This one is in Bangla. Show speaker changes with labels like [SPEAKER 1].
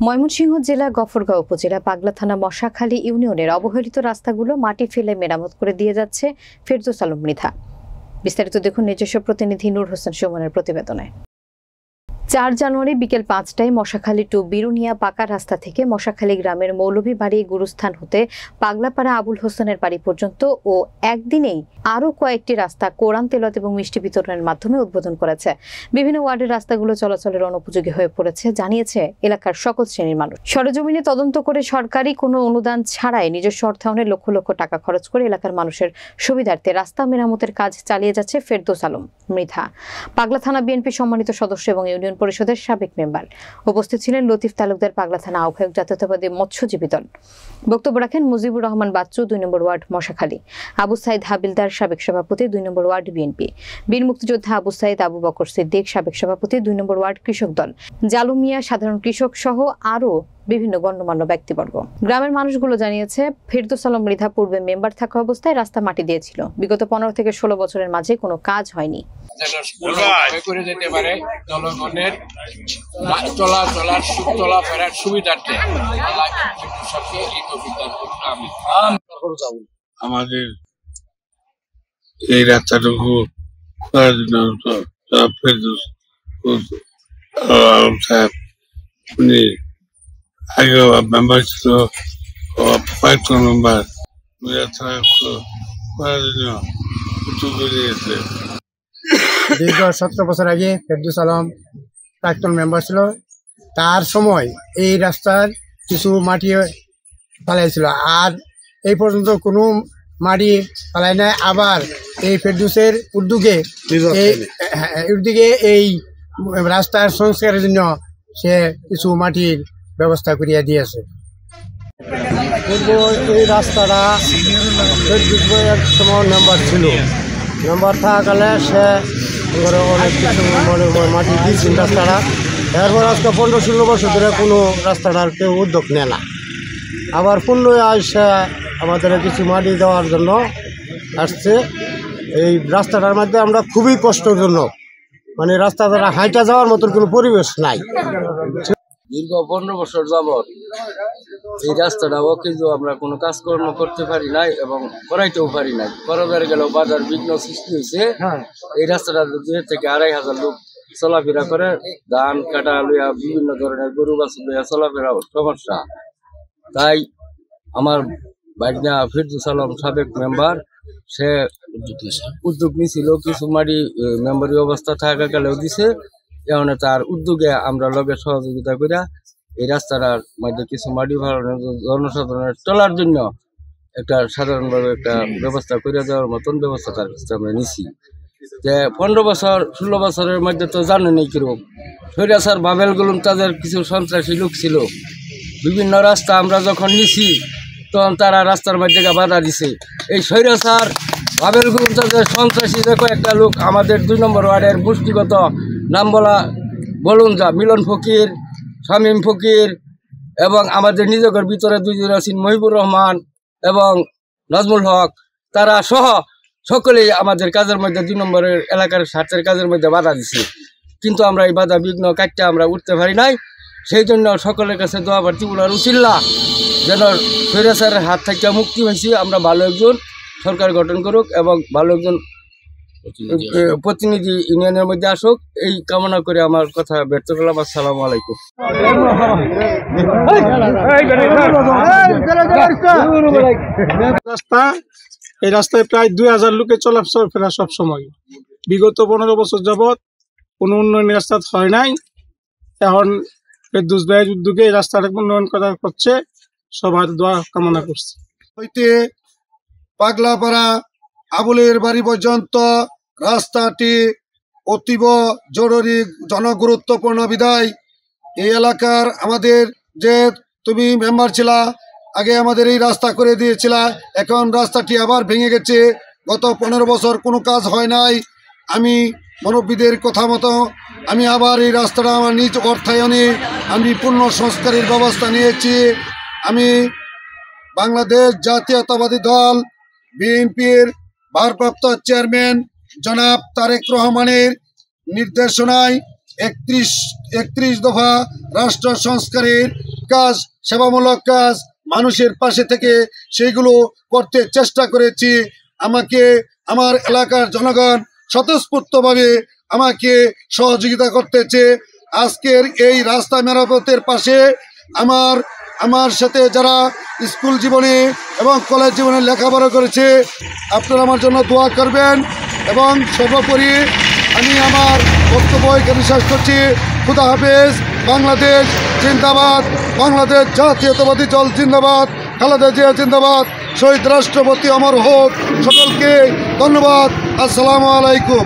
[SPEAKER 1] ময়মনসিংহ জেলা গফরগাঁও উপজেলা পাগলা থানা মশাখালী ইউনিয়নের অবহেলিত রাস্তাগুলো মাটি ফেলে মেরামত করে দিয়ে যাচ্ছে ফেরদৌস আলম মৃধা। বিস্তারিত দেখুন নিজস্ব প্রতিনিধি নূর হোসেন সুমনের প্রতিবেদনে। 4 জানুয়ারি বিকেল 5টায় মশাখালী টু বিরুনিয়া পাকা রাস্তা থেকে মশাখালী গ্রামের মৌলভী বাড়ি গুরুস্থান হতে পাগলাপাড়া আবুল হোসেনের বাড়ি পর্যন্ত ও একদিনেই আরও কয়েকটি রাস্তা কোরআন তেলাওয়াত এবং মিষ্টি বিতরণের মাধ্যমে উদ্বোধন করেছে। বিভিন্ন ওয়ার্ডের রাস্তাগুলো চলাচলের অনুপযোগী হয়ে পড়েছে জানিয়েছে এলাকার সকল শ্রেণীর মানুষ। সরেজমিনে তদন্ত করে সরকারি কোনো অনুদান ছাড়াই নিজস্ব অর্থায়নে লক্ষ লক্ষ টাকা খরচ করে এলাকার মানুষের সুবিধার্থে রাস্তা মেরামতের কাজ চালিয়ে যাচ্ছে ফেরদৌস আলম মৃধা। পাগলা থানা বিএনপি সম্মানিত সদস্য এবং ইউনিয়ন পরিষদের সাবেক মেম্বার। উপস্থিত ছিলেন লতিফ তালুকদার, পাগলা থানা আহ্বায়ক, জাতীয়তাবাদী মৎস্যজীবী দল। বক্তব্য রাখেন মুজিবুর রহমান বাচ্চু, 2 নম্বর ওয়ার্ড মশাখালী, আবু সাইদ হাবিলদার, সাবেক সভাপতি, 2 নম্বর ওয়ার্ড বিএনপি, বীর মুক্তিযোদ্ধা আবু সাইদ আবু বকর সিদ্দিক, সাবেক সভাপতি, 2 নম্বর ওয়ার্ড কৃষক দল, জালু মিয়া, সাধারণ কৃষক সহ আরও বিভিন্ন গণ্যমান্য ব্যক্তিবর্গ। গ্রামের মানুষগুলো জানিয়েছে ফেরদৌস আলম মৃধা পূর্বে মেম্বার থাকা অবস্থায় রাস্তা মাটি দিয়েছিল। বিগত 15 থেকে 16 বছরের মাঝে কোনো কাজ হয়নি।
[SPEAKER 2] আমাদের এই রাস্তাটুকু করার জন্য ফেরদৌস আলম সাহেব উনি আগে মেম্বার ছিল, কয়েকজন মেম্বার করার জন্য উদ্যোগ নিয়েছে।
[SPEAKER 3] দীর্ঘ 17 বছর আগে ফেরদৌস আলম প্রাক্তন মেম্বার ছিল। তার সময় এই রাস্তার কিছু মাটি ফালাইছিল, আর এই পর্যন্ত কোনো মাটি ফালাই নাই। আবার এই ফেরদৌসের উদ্যোগে এই রাস্তার সংস্কারের জন্য সে কিছু মাটির ব্যবস্থা করিয়া দিয়েছে। এই রাস্তাটা ফেরদৌস এক সময় মেম্বার ছিল। মেম্বার থাকাকালে সে অনেক কিছু মাটি দিয়েছেন রাস্তাটা। এরপর আজকে 15-16 বছর ধরে কোনো রাস্তাটার কেউ উদ্যোগ নেয় না। আবার পুনরায় আসে আমাদের কিছু মাটি দেওয়ার জন্য আসছে। এই রাস্তাটার মধ্যে আমরা খুবই কষ্টজনক, মানে রাস্তা দ্বারা হাইটা যাওয়ার মতন কোনো পরিবেশ নাই।
[SPEAKER 4] দীর্ঘ 15 বছর যাবৎ এই রাস্তাটাও কিন্তু আমরা কোনো কাজকর্ম করতে পারি নাই এবং করাইতেও পারি নাই। করবার গেলেও বাজার বিঘ্ন সৃষ্টি হয়েছে। এই রাস্তাটা 2 থেকে 2,500 লোক চলাফেরা করে, ধান কাটা লইয়া বিভিন্ন ধরনের গরু বাছুর লইয়া চলাফেরা সমস্যা। তাই আমার ভাইনা ফেরদৌস আলম সাবেক মেম্বার, সে উদ্যোগ নিয়েছিল, কিছু মাটি মেম্বারি অবস্থা থাকাকালেও দিছে। এখন তার উদ্যোগে আমরা লগে সহযোগিতা করিয়া এই রাস্তাটার মধ্যে কিছু মাটি ভাড়ানোর জনসাধারণের চলার জন্য একটা সাধারণভাবে একটা ব্যবস্থা করে দেওয়ার মতন ব্যবস্থা তার কাছে আমরা নিছি। যে 15-16 বছরের মধ্যে তো জানেনই কিরকম স্বৈরাচার বাবেল গুলুম, তাদের কিছু সন্ত্রাসী লোক ছিল। বিভিন্ন রাস্তা আমরা যখন নিছি তখন তারা রাস্তার মধ্যে বাধা দিছে। এই স্বৈরাচার বাবেল গুলুম, তাদের সন্ত্রাসী দেখো একটা লোক আমাদের 2 নম্বর ওয়ার্ডের গোষ্ঠীগত নাম বলুন যা মিলন ফকির, শামীম ফকির এবং আমাদের নিজের ভিতরে 2 জন আছেন মহিবুর রহমান এবং নাজমুল হক, তারা সহ সকলেই আমাদের কাজের মধ্যে 2 নম্বরের এলাকার স্বার্থের কাজের মধ্যে বাধা দিছে। কিন্তু আমরা এই বাধা বিঘ্ন কাটতে আমরা উঠতে পারি নাই। সেই জন্য সকলের কাছে দোয়া প্রার্থী উনার উচিল্লা যেন স্বৈরাচারের হাত থেকে মুক্তি হয়েছি। আমরা ভালো একজন সরকার গঠন করুক এবং ভালো একজন প্রতিনিধি ইউনিয়নের মধ্যে আসুক, এই কামনা করে আমার কথা ব্যর্থ করলাম। আসসালামু আলাইকুম।
[SPEAKER 3] এই রাস্তায় প্রায় 2000 লোকের চলাফেরা সব সময়। বিগত 15 বছর যাবৎ কোনো উন্নয়নের রাস্তা হয় নাই। এখন ফেরদৌস ভাইয়ের উদ্যোগে এই রাস্তাটা উন্নয়ন করা হচ্ছে, সবার দোয়া কামনা করছে।
[SPEAKER 5] হইতে পাগলাপাড়া আবুলের বাড়ি পর্যন্ত রাস্তাটি অতীব জরুরি জনগুরুত্বপূর্ণ বিধায় এই এলাকার আমাদের যে তুমি মেম্বার ছিলা, আগে আমাদের এই রাস্তা করে দিয়েছিলা, এখন রাস্তাটি আবার ভেঙে গেছে। গত 15 বছর কোনো কাজ হয় নাই। আমি মুরব্বীদের কথা মতো আমি আবার এই রাস্তাটা আমার নিজ অর্থায়নে আমি পূর্ণ সংস্কারের ব্যবস্থা নিয়েছি। আমি বাংলাদেশ জাতীয়তাবাদী দল বিএনপির ভারপ্রাপ্ত চেয়ারম্যান জনাব তারেক রহমানের নির্দেশনায় 31 দফা রাষ্ট্র সংস্কারের কাজ, সেবামূলক কাজ, মানুষের পাশে থেকে সেইগুলো করতে চেষ্টা করেছি। আমাকে আমার এলাকার জনগণ স্বতঃস্ফূর্তভাবে আমাকে সহযোগিতা করতেছে। আজকের এই রাস্তা মেরামতের পাশে আমার সাথে যারা স্কুল জীবনে এবং কলেজ জীবনে লেখাপড়া করেছে, আপনারা আমার জন্য দোয়া করবেন। এবং সর্বোপরি আমি আমার বক্তব্য এখানে শেষ করছি। খুদা হাফেজ। বাংলাদেশ জিন্দাবাদ, বাংলাদেশ জাতীয়তাবাদী দল জিন্দাবাদ, খালেদা জিয়া জিন্দাবাদ, শহীদ রাষ্ট্রপতি অমর হোক। সকলকে ধন্যবাদ। আসসালামু আলাইকুম।